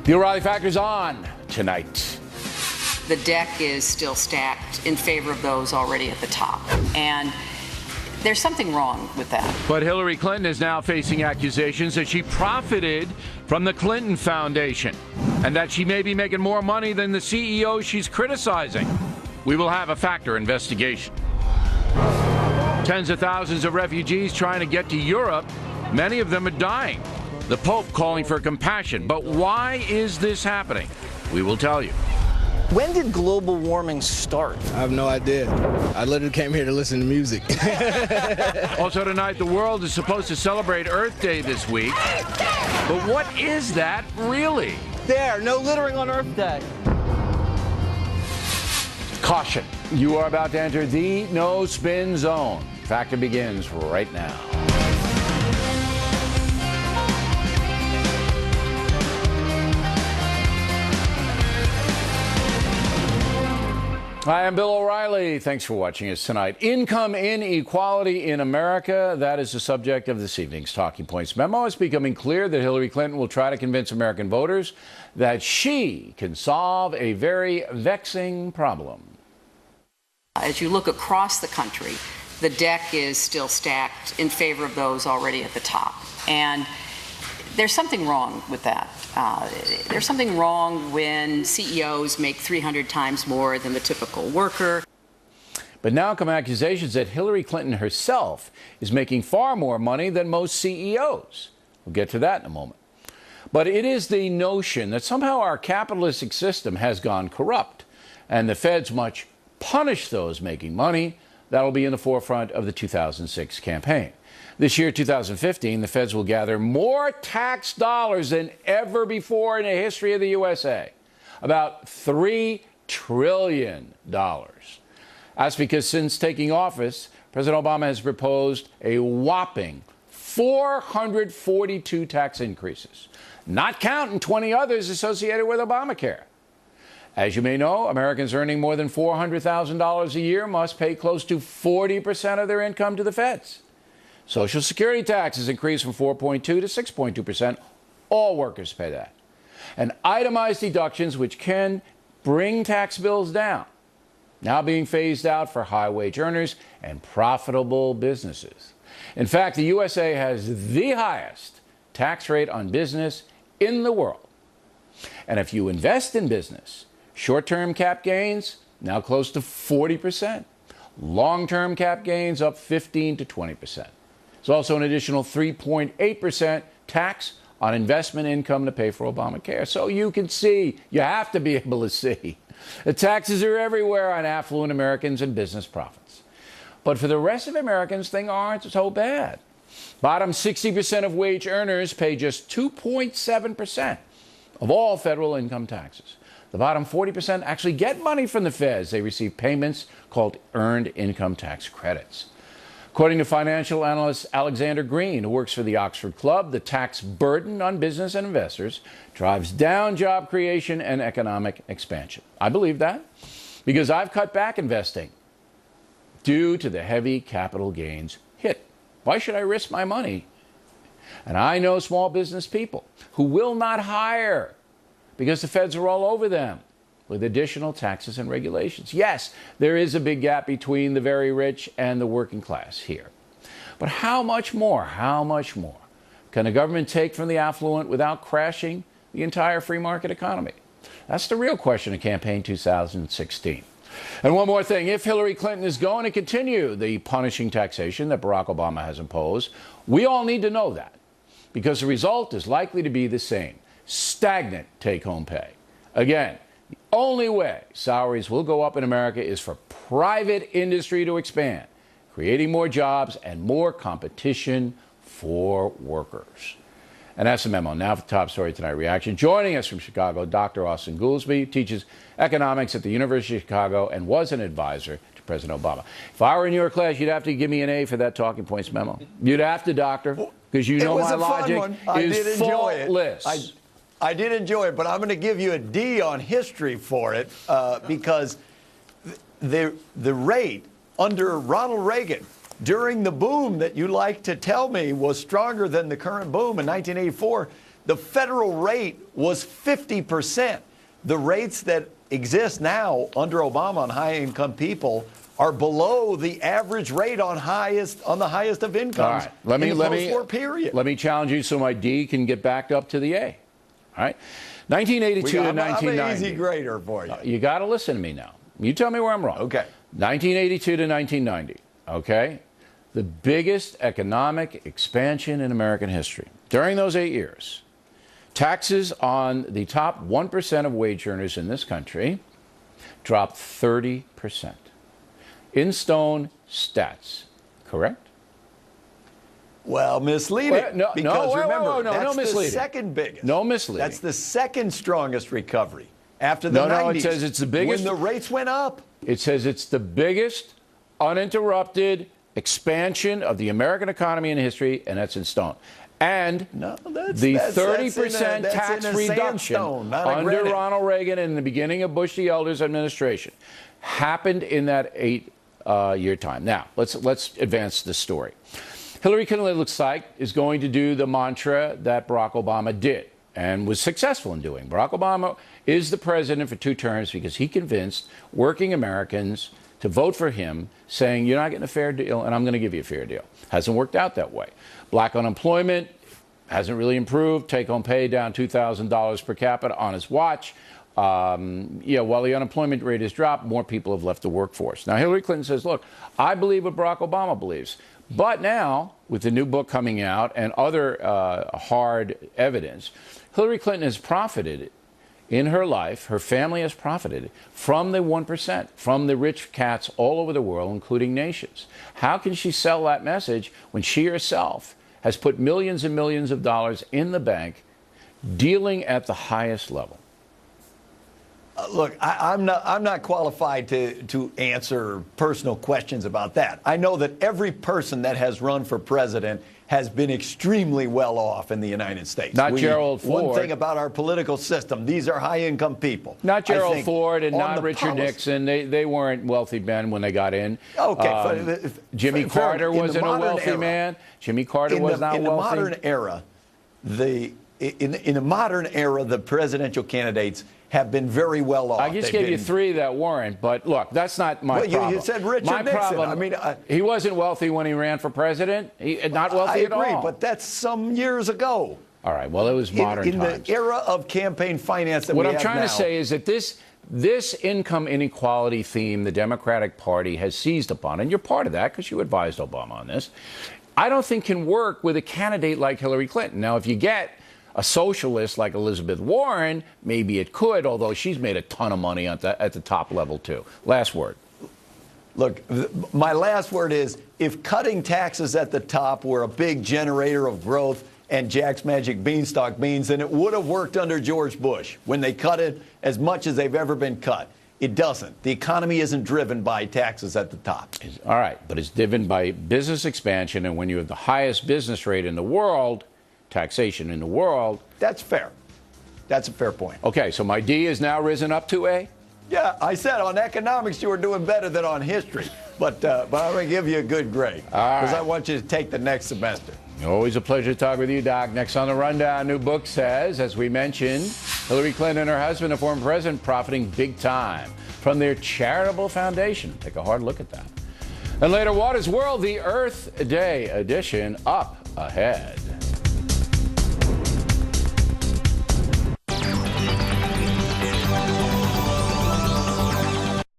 The O'Reilly Factor's on tonight. The deck is still stacked in favor of those already at the top. And there's something wrong with that. But Hillary Clinton is now facing accusations that she profited from the Clinton Foundation and that she may be making more money than the CEO she's criticizing. We will have a Factor investigation. Tens of thousands of refugees trying to get to Europe. Many of them are dying. The Pope calling for compassion. But why is this happening? We will tell you. When did global warming start? I have no idea. I literally came here to listen to music. Also tonight, the world is supposed to celebrate Earth Day this week. But what is that really? There, no littering on Earth Day. Caution. You are about to enter the no spin zone. Factor begins right now. Hi, I'm Bill O'Reilly. Thanks for watching us tonight. Income inequality in America, that is the subject of this evening's Talking Points memo. It's becoming clear that Hillary Clinton will try to convince American voters that she can solve a very vexing problem. As you look across the country, the deck is still stacked in favor of those already at the top. And there's something wrong with that. There's something wrong when CEOs make 300 times more than the typical worker. But now come accusations that Hillary Clinton herself is making far more money than most CEOs. We'll get to that in a moment. But it is the notion that somehow our capitalistic system has gone corrupt and the feds must punish those making money that will be in the forefront of the 2006 campaign. This year, 2015, the feds will gather more tax dollars than ever before in the history of the USA, about $3 trillion. That's because since taking office, President Obama has proposed a whopping 442 tax increases, not counting 20 others associated with Obamacare. As you may know, Americans earning more than $400,000 a year must pay close to 40% of their income to the feds. Social Security taxes increased from 4.2 to 6.2%. All workers pay that. And itemized deductions, which can bring tax bills down, now being phased out for high-wage earners and profitable businesses. In fact, the USA has the highest tax rate on business in the world. And if you invest in business, short-term cap gains now close to 40%. Long-term cap gains up 15 to 20%. There's also an additional 3.8% tax on investment income to pay for Obamacare. So you can see, you have to be able to see, the taxes are everywhere on affluent Americans and business profits. But for the rest of Americans, things aren't so bad. Bottom 60% of wage earners pay just 2.7% of all federal income taxes. The bottom 40% actually get money from the feds. They receive payments called earned income tax credits. According to financial analyst Alexander Green, who works for the Oxford Club, the tax burden on business and investors drives down job creation and economic expansion. I believe that because I've cut back investing due to the heavy capital gains hit. Why should I risk my money? And I know small business people who will not hire because the feds are all over them with additional taxes and regulations. Yes, there is a big gap between the very rich and the working class here. But how much more can the government take from the affluent without crashing the entire free market economy? That's the real question of campaign 2016. And one more thing, if Hillary Clinton is going to continue the punishing taxation that Barack Obama has imposed, we all need to know that, because the result is likely to be the same: stagnant take-home pay. Again, the only way salaries will go up in America is for private industry to expand, creating more jobs and more competition for workers. And that's the memo. Now for the top story tonight, reaction. Joining us from Chicago, Dr. Austin Goolsbee, teaches economics at the University of Chicago and was an advisor to President Obama. If I were in your class, you'd have to give me an A for that talking points memo. You'd have to, doctor, because you know my logic is faultless. I did enjoy it, but I'm going to give you a D on history for it because the rate under Ronald Reagan during the boom that you like to tell me was stronger than the current boom in 1984. the federal rate was 50%. The rates that exist now under Obama on high-income people are below the average rate on the highest of incomes. All right. in the post-war period. Let me challenge you so my D can get back up to the A. All right. 1982 to 1990. I'm an easy grader for you. You got to listen to me now. You tell me where I'm wrong. Okay. 1982 to 1990. Okay. The biggest economic expansion in American history. During those 8 years, taxes on the top 1% of wage earners in this country dropped 30%. In stone stats, correct? Well, misleading. Because remember, that's the second biggest. No misleading. That's the second strongest recovery after the 90s. No, it says it's the biggest. When the rates went up. It says it's the biggest uninterrupted expansion of the American economy in history, and that's in stone. And the 30% tax reduction under Ronald Reagan and the beginning of Bush the Elder's administration happened in that 8-year time. Now, let's advance the story. Hillary Clinton, it looks like, is going to do the mantra that Barack Obama did and was successful in doing. Barack Obama is the president for 2 terms because he convinced working Americans to vote for him, saying, you're not getting a fair deal, and I'm going to give you a fair deal. Hasn't worked out that way. Black unemployment hasn't really improved. Take-home pay down $2,000 per capita on his watch. While the unemployment rate has dropped, more people have left the workforce. Now, Hillary Clinton says, look, I believe what Barack Obama believes. But now, with the new book coming out and other hard evidence, Hillary Clinton has profited in her life, her family has profited from the 1%, from the rich cats all over the world, including nations. How can she sell that message when she herself has put millions and millions of dollars in the bank, dealing at the highest level? Look, I'm not qualified to answer personal questions about that. I know that every person that has run for president has been extremely well off in the United States. Not Gerald Ford. One thing about our political system, these are high-income people. Not Gerald Ford and not Richard Nixon. They weren't wealthy men when they got in. Okay. Jimmy Carter wasn't a wealthy man. Jimmy Carter was not wealthy. In the modern era, in the modern era, the presidential candidates have been very well off. I just gave you 3 that weren't, but look, that's not my problem. You said Richard Nixon. Problem, I mean, he wasn't wealthy when he ran for president. Not wealthy at all. I agree, but that's some years ago. All right, well, it was modern times. In the era of campaign finance that we have now. What I'm trying to say is that this income inequality theme the Democratic Party has seized upon, and you're part of that because you advised Obama on this, I don't think can work with a candidate like Hillary Clinton. Now, if you get a socialist like Elizabeth Warren, maybe it could, although she's made a ton of money at the top level, too. Last word. Look, my last word is, if cutting taxes at the top were a big generator of growth and Jack's Magic Beanstalk beans, then it would have worked under George Bush when they cut it as much as they've ever been cut. It doesn't. The economy isn't driven by taxes at the top. All right, but it's driven by business expansion, and when you have the highest business rate in the world, taxation in the world. That's fair. That's a fair point. Okay, so my D is now risen up to A? Yeah, I said on economics you were doing better than on history, but I'm going to give you a good grade because I want you to take the next semester. Always a pleasure to talk with you, Doc. Next on the Rundown, new book says, as we mentioned, Hillary Clinton and her husband, a former president, profiting big time from their charitable foundation. Take a hard look at that. And later, Water's World, the Earth Day edition, up ahead.